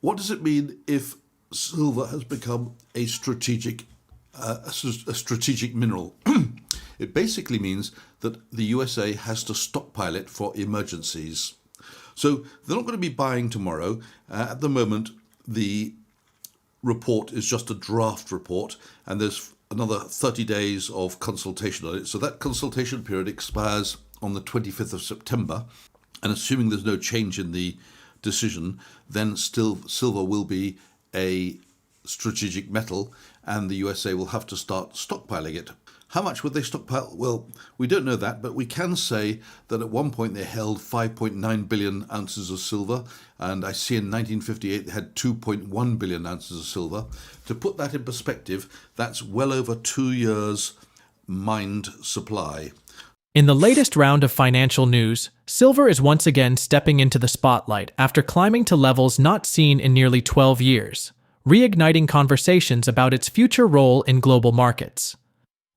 What does it mean if silver has become a strategic mineral? It basically means that the USA has to stockpile it for emergencies. So they're not going to be buying tomorrow. At the moment, the report is just a draft report, and there's another 30 days of consultation on it. So that consultation period expires on the 25th of September, and assuming there's no change in the decision, then still silver will be a strategic metal, and the USA will have to start stockpiling it. How much would they stockpile? Well, we don't know that, but we can say that at one point they held 5.9 billion ounces of silver, and I see in 1958 they had 2.1 billion ounces of silver. To put that in perspective, that's well over 2 years' mined supply. In the latest round of financial news, silver is once again stepping into the spotlight after climbing to levels not seen in nearly 12 years, reigniting conversations about its future role in global markets.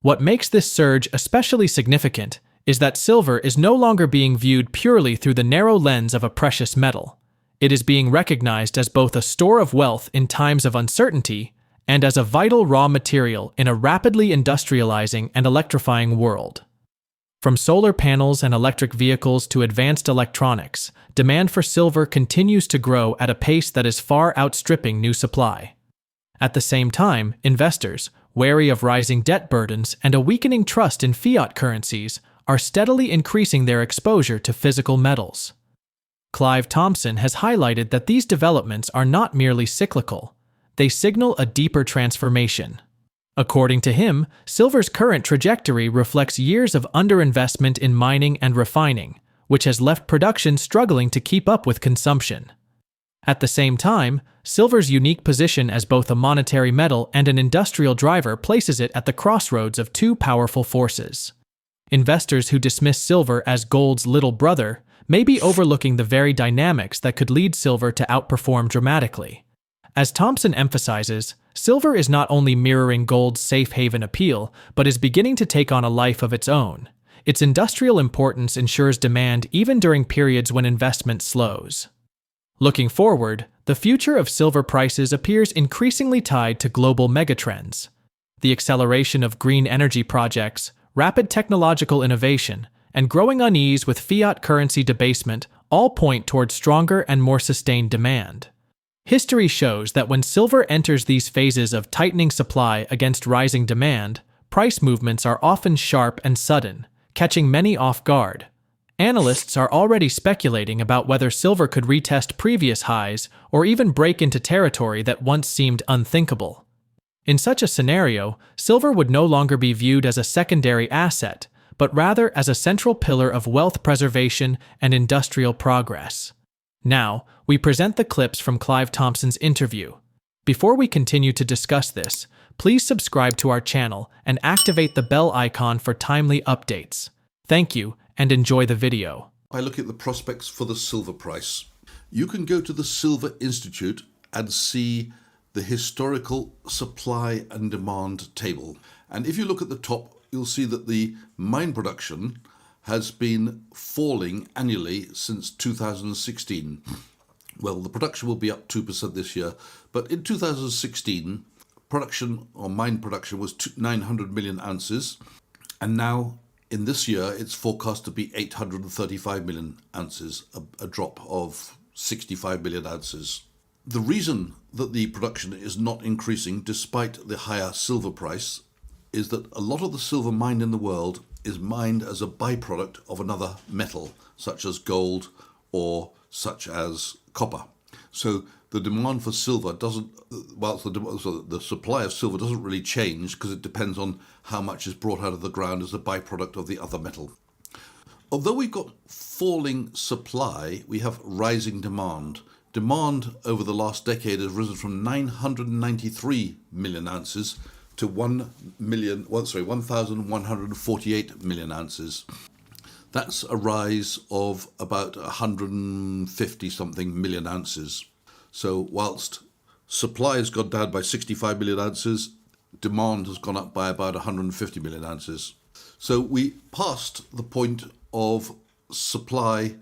What makes this surge especially significant is that silver is no longer being viewed purely through the narrow lens of a precious metal. It is being recognized as both a store of wealth in times of uncertainty and as a vital raw material in a rapidly industrializing and electrifying world. From solar panels and electric vehicles to advanced electronics, demand for silver continues to grow at a pace that is far outstripping new supply. At the same time, investors, wary of rising debt burdens and a weakening trust in fiat currencies, are steadily increasing their exposure to physical metals. Clive Thompson has highlighted that these developments are not merely cyclical, they signal a deeper transformation. According to him, silver's current trajectory reflects years of underinvestment in mining and refining, which has left production struggling to keep up with consumption. At the same time, silver's unique position as both a monetary metal and an industrial driver places it at the crossroads of two powerful forces. Investors who dismiss silver as gold's little brother may be overlooking the very dynamics that could lead silver to outperform dramatically. As Thompson emphasizes, silver is not only mirroring gold's safe haven appeal, but is beginning to take on a life of its own. Its industrial importance ensures demand even during periods when investment slows. Looking forward, the future of silver prices appears increasingly tied to global megatrends. The acceleration of green energy projects, rapid technological innovation, and growing unease with fiat currency debasement all point toward stronger and more sustained demand. History shows that when silver enters these phases of tightening supply against rising demand, price movements are often sharp and sudden, catching many off guard. Analysts are already speculating about whether silver could retest previous highs or even break into territory that once seemed unthinkable. In such a scenario, silver would no longer be viewed as a secondary asset, but rather as a central pillar of wealth preservation and industrial progress. Now, we present the clips from Clive Thompson's interview. Before we continue to discuss this, please subscribe to our channel and activate the bell icon for timely updates. Thank you, and enjoy the video. I look at the prospects for the silver price. You can go to the Silver Institute and see the historical supply and demand table. And if you look at the top, you'll see that the mine production has been falling annually since 2016. Well, the production will be up 2% this year, but in 2016, production or mine production was 900 million ounces, and now in this year it's forecast to be 835 million ounces, a drop of 65 million ounces. The reason that the production is not increasing despite the higher silver price is that a lot of the silver mined in the world is mined as a byproduct of another metal, such as gold or such as copper. So the demand for silver doesn't, the supply of silver doesn't really change because it depends on how much is brought out of the ground as a byproduct of the other metal. Although we've got falling supply, we have rising demand. Demand over the last decade has risen from 993 million ounces to 1,148 million ounces. That's a rise of about 150 something million ounces. So whilst supply has gone down by 65 million ounces, demand has gone up by about 150 million ounces. So we passed the point of supply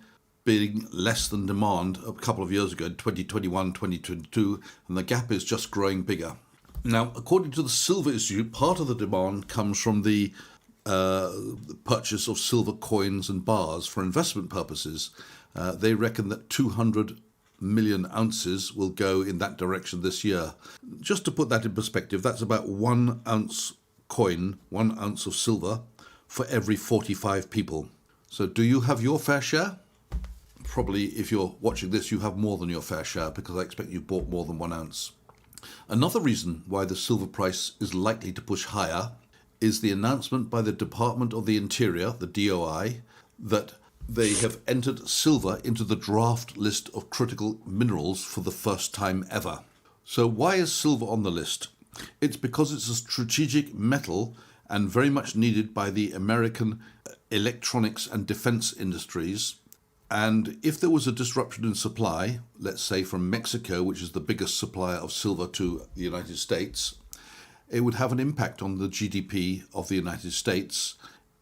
being less than demand a couple of years ago, in 2021, 2022, and the gap is just growing bigger. Now, according to the Silver Institute, part of the demand comes from the purchase of silver coins and bars for investment purposes. They reckon that 200 million ounces will go in that direction this year. Just to put that in perspective, that's about 1 ounce coin, 1 ounce of silver for every 45 people. So do you have your fair share? Probably, if you're watching this, you have more than your fair share, because I expect you bought more than 1 ounce. Another reason why the silver price is likely to push higher is the announcement by the Department of the Interior, the DOI, that they have entered silver into the draft list of critical minerals for the first time ever. So why is silver on the list? It's because it's a strategic metal and very much needed by the American electronics and defense industries. And if there was a disruption in supply, let's say from Mexico, which is the biggest supplier of silver to the United States, it would have an impact on the GDP of the United States,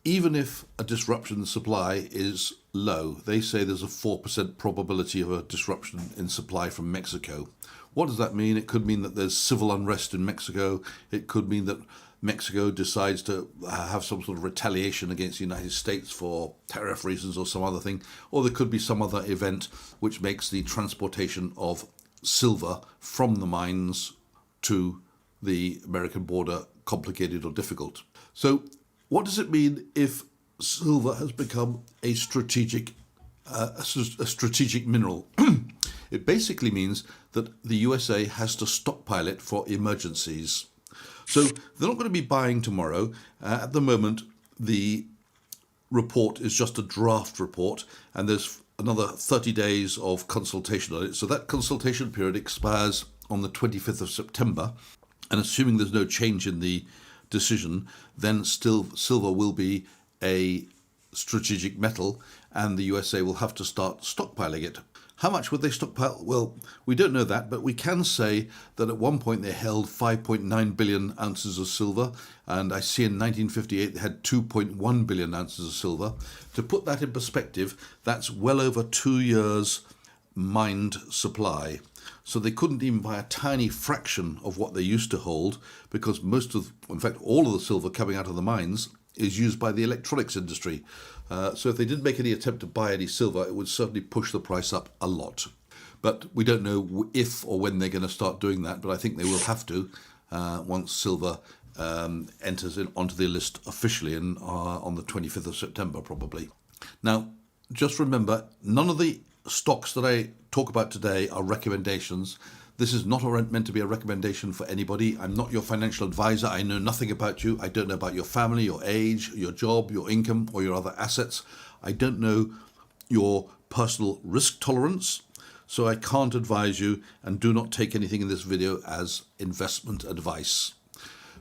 even if a disruption in supply is low. They say there's a 4% probability of a disruption in supply from Mexico. What does that mean? It could mean that there's civil unrest in Mexico. It could mean that Mexico decides to have some sort of retaliation against the United States for tariff reasons or some other thing. Or there could be some other event which makes the transportation of silver from the mines to the American border complicated or difficult. So what does it mean if silver has become a strategic mineral? It basically means that the USA has to stockpile it for emergencies. So they're not going to be buying tomorrow. At the moment, the report is just a draft report, and there's another 30 days of consultation on it. So that consultation period expires on the 25th of September. And assuming there's no change in the decision, then still silver will be a strategic metal, and the USA will have to start stockpiling it. How much would they stockpile? Well, we don't know that, but we can say that at one point they held 5.9 billion ounces of silver, and I see in 1958 they had 2.1 billion ounces of silver. To put that in perspective, that's well over 2 years mined supply. So they couldn't even buy a tiny fraction of what they used to hold, because in fact, all of the silver coming out of the mines is used by the electronics industry. So if they didn't make any attempt to buy any silver, it would certainly push the price up a lot. But we don't know if or when they're going to start doing that, but I think they will have to once silver enters onto the list officially on the 25th of September, probably. Now, just remember, none of the stocks that I talk about today are recommendations. This is not meant to be a recommendation for anybody. I'm not your financial advisor. I know nothing about you. I don't know about your family, your age, your job, your income, or your other assets. I don't know your personal risk tolerance, so I can't advise you, and do not take anything in this video as investment advice.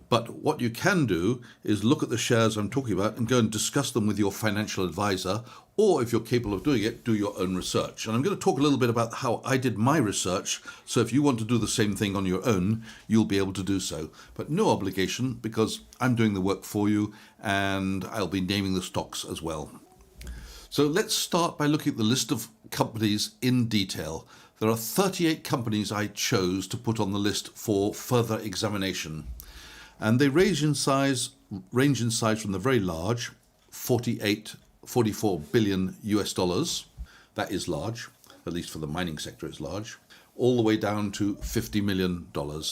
But what you can do is look at the shares I'm talking about and go and discuss them with your financial advisor, or if you're capable of doing it, do your own research. And I'm going to talk a little bit about how I did my research, so if you want to do the same thing on your own, you'll be able to do so. But no obligation, because I'm doing the work for you, and I'll be naming the stocks as well. So let's start by looking at the list of companies in detail. There are 38 companies I chose to put on the list for further examination. And they range in size from the very large, 44 billion US dollars. That is large, at least for the mining sector it's large, all the way down to $50 million.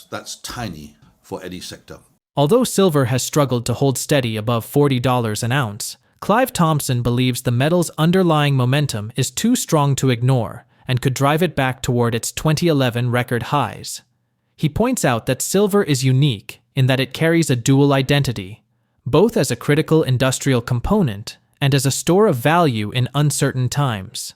That's tiny for any sector. Although silver has struggled to hold steady above $40 an ounce, Clive Thompson believes the metal's underlying momentum is too strong to ignore and could drive it back toward its 2011 record highs. He points out that silver is unique in that it carries a dual identity, both as a critical industrial component and as a store of value in uncertain times.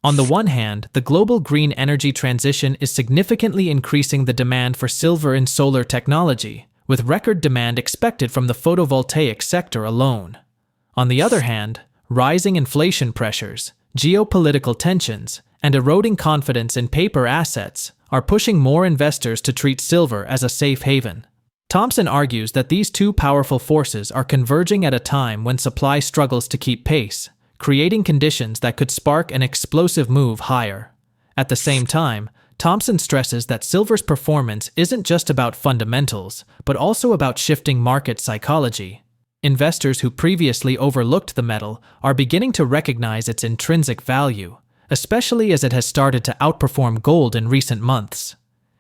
On the one hand, the global green energy transition is significantly increasing the demand for silver in solar technology, with record demand expected from the photovoltaic sector alone. On the other hand, rising inflation pressures, geopolitical tensions, and eroding confidence in paper assets are pushing more investors to treat silver as a safe haven. Thompson argues that these two powerful forces are converging at a time when supply struggles to keep pace, creating conditions that could spark an explosive move higher. At the same time, Thompson stresses that silver's performance isn't just about fundamentals, but also about shifting market psychology. Investors who previously overlooked the metal are beginning to recognize its intrinsic value, especially as it has started to outperform gold in recent months.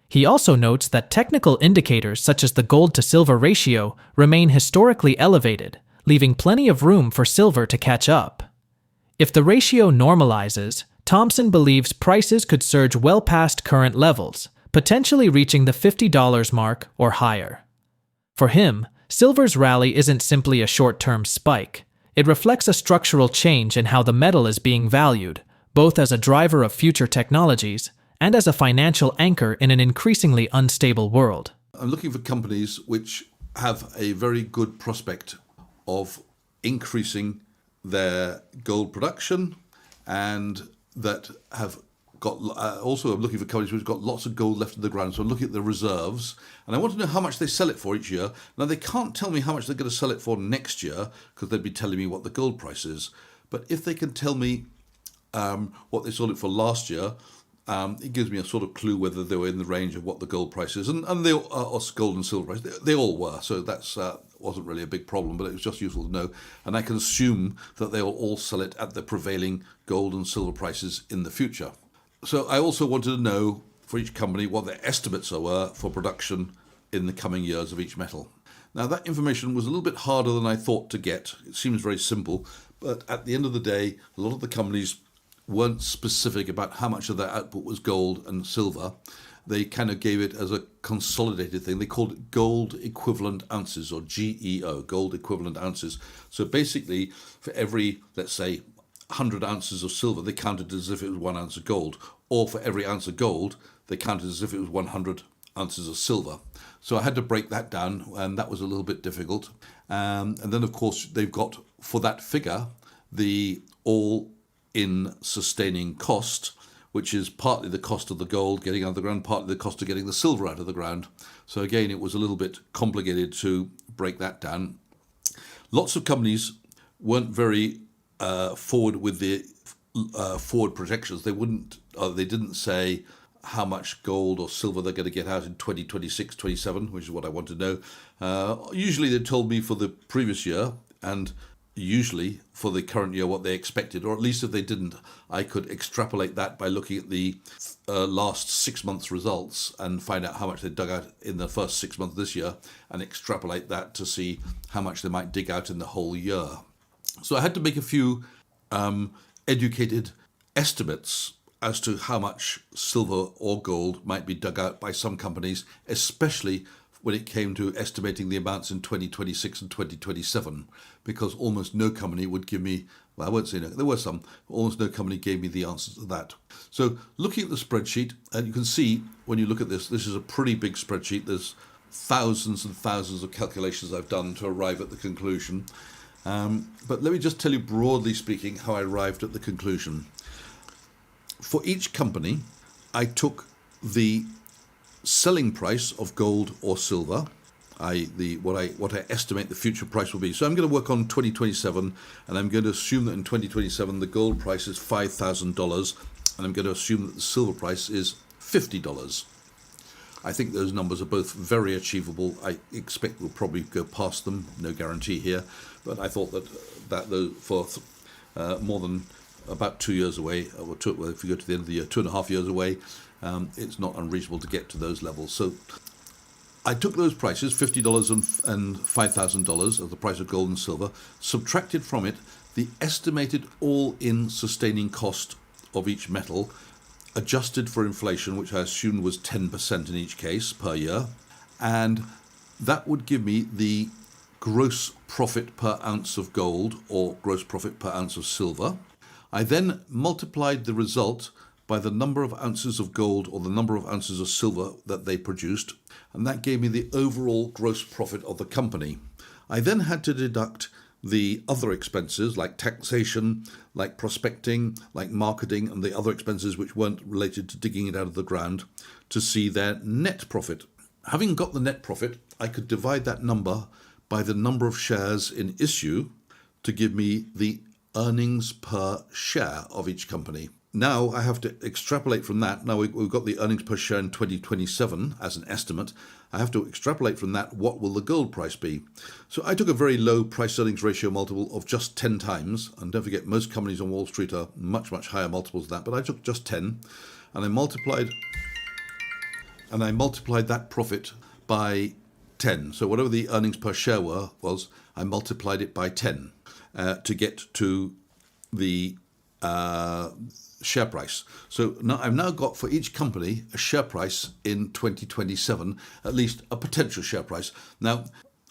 He also notes that technical indicators such as the gold-to-silver ratio remain historically elevated, leaving plenty of room for silver to catch up. If the ratio normalizes, Thompson believes prices could surge well past current levels, potentially reaching the $50 mark or higher. For him, silver's rally isn't simply a short-term spike. It reflects a structural change in how the metal is being valued, both as a driver of future technologies and as a financial anchor in an increasingly unstable world. I'm looking for companies which have a very good prospect of increasing their gold production and that have got, also I'm looking for companies which have got lots of gold left in the ground. So I'm looking at the reserves and I want to know how much they sell it for each year. Now they can't tell me how much they're going to sell it for next year because they'd be telling me what the gold price is. But if they can tell me what they sold it for last year, it gives me a sort of clue whether they were in the range of what the gold price is. And they or gold and silver price, they all were. So that's wasn't really a big problem, but it was just useful to know. And I can assume that they will all sell it at the prevailing gold and silver prices in the future. So I also wanted to know for each company what their estimates were for production in the coming years of each metal. Now that information was a little bit harder than I thought to get. It seems very simple, but at the end of the day, a lot of the companies weren't specific about how much of their output was gold and silver. They kind of gave it as a consolidated thing. They called it gold equivalent ounces, or GEO, gold equivalent ounces. So basically, for every, let's say, 100 ounces of silver, they counted as if it was 1 ounce of gold. Or for every ounce of gold, they counted as if it was 100 ounces of silver. So I had to break that down, and that was a little bit difficult. And then, of course, they've got, for that figure, the all-in sustaining cost, which is partly the cost of the gold getting out of the ground, partly the cost of getting the silver out of the ground. So again, it was a little bit complicated to break that down. Lots of companies weren't very forward with the forward projections. They didn't say how much gold or silver they're going to get out in 2026, 27, which is what I want to know. Usually they told me for the previous year, and usually for the current year what they expected, or at least if they didn't, I could extrapolate that by looking at the last 6 months results and find out how much they dug out in the first 6 months this year and extrapolate that to see how much they might dig out in the whole year. So I had to make a few educated estimates as to how much silver or gold might be dug out by some companies, especially when it came to estimating the amounts in 2026 and 2027, because almost no company would give me, well, I won't say no, there were some, but almost no company gave me the answers to that. So looking at the spreadsheet, and you can see when you look at this is a pretty big spreadsheet. There's thousands and thousands of calculations I've done to arrive at the conclusion. But let me just tell you, broadly speaking, how I arrived at the conclusion. For each company, I took the selling price of gold or silver, what I estimate the future price will be. So I'm going to work on 2027, and I'm going to assume that in 2027 the gold price is $5,000, and I'm going to assume that the silver price is $50. I think those numbers are both very achievable. I expect we'll probably go past them, no guarantee here, but I thought that for more than about 2 years away, or if you go to the end of the year, 2.5 years away, it's not unreasonable to get to those levels. So I took those prices, $50 and $5,000 as the price of gold and silver, subtracted from it the estimated all-in sustaining cost of each metal, adjusted for inflation, which I assumed was 10% in each case per year, and that would give me the gross profit per ounce of gold or gross profit per ounce of silver. I then multiplied the result by the number of ounces of gold or the number of ounces of silver that they produced, and that gave me the overall gross profit of the company. I then had to deduct the other expenses like taxation, like prospecting, like marketing, and the other expenses which weren't related to digging it out of the ground to see their net profit. Having got the net profit, I could divide that number by the number of shares in issue to give me the earnings per share of each company. Now I have to extrapolate from that. Now we've got the earnings per share in 2027 as an estimate. I have to extrapolate from that what will the gold price be. So I took a very low price earnings ratio multiple of just 10 times. And don't forget, most companies on Wall Street are much, much higher multiples than that. But I took just 10 and I multiplied that profit by 10. So whatever the earnings per share was, I multiplied it by 10 to get to the share price. So now I've now got for each company a share price in 2027, at least a potential share price. Now,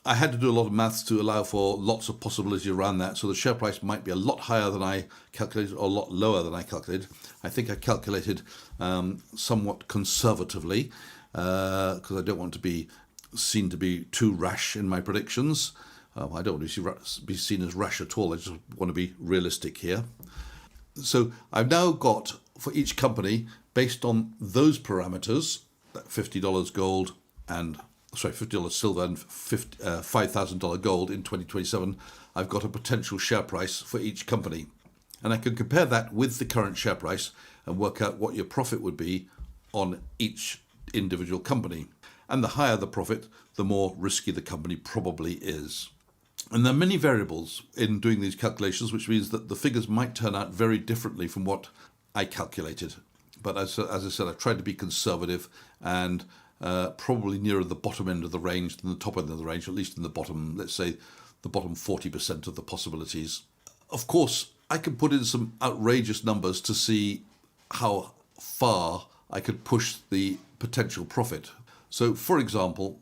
I had to do a lot of maths to allow for lots of possibility around that. So the share price might be a lot higher than I calculated or a lot lower than I calculated. I think I calculated somewhat conservatively because I don't want to be seen to be too rash in my predictions. I don't want to be seen as rash at all. I just want to be realistic here. So I've now got for each company, based on those parameters, that $50 gold and $50 silver and $5,000 gold in 2027, I've got a potential share price for each company. And I can compare that with the current share price and work out what your profit would be on each individual company. And the higher the profit, the more risky the company probably is. And there are many variables in doing these calculations, which means that the figures might turn out very differently from what I calculated. But as I said, I've tried to be conservative and probably nearer the bottom end of the range than the top end of the range, at least in the bottom, let's say the bottom 40% of the possibilities. Of course, I could put in some outrageous numbers to see how far I could push the potential profit. So, for example,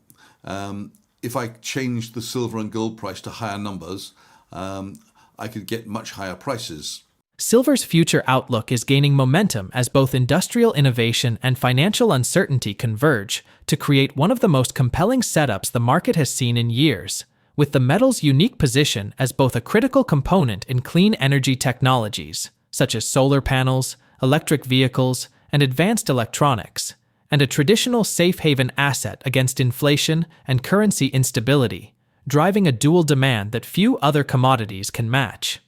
if I changed the silver and gold price to higher numbers, I could get much higher prices. Silver's future outlook is gaining momentum as both industrial innovation and financial uncertainty converge to create one of the most compelling setups the market has seen in years, with the metal's unique position as both a critical component in clean energy technologies, such as solar panels, electric vehicles, and advanced electronics, and a traditional safe haven asset against inflation and currency instability, driving a dual demand that few other commodities can match.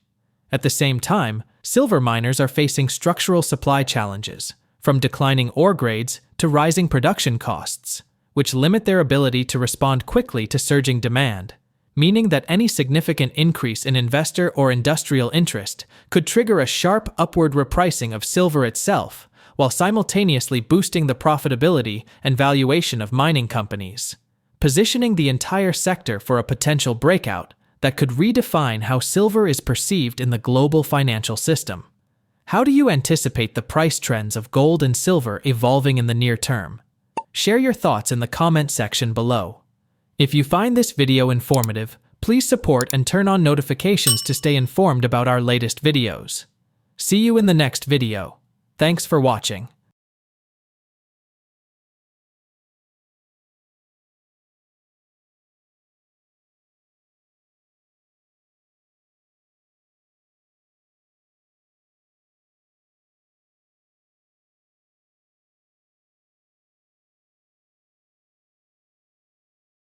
At the same time, silver miners are facing structural supply challenges, from declining ore grades to rising production costs, which limit their ability to respond quickly to surging demand, meaning that any significant increase in investor or industrial interest could trigger a sharp upward repricing of silver itself, while simultaneously boosting the profitability and valuation of mining companies, positioning the entire sector for a potential breakout that could redefine how silver is perceived in the global financial system. How do you anticipate the price trends of gold and silver evolving in the near term? Share your thoughts in the comment section below. If you find this video informative, please support and turn on notifications to stay informed about our latest videos. See you in the next video. Thanks for watching.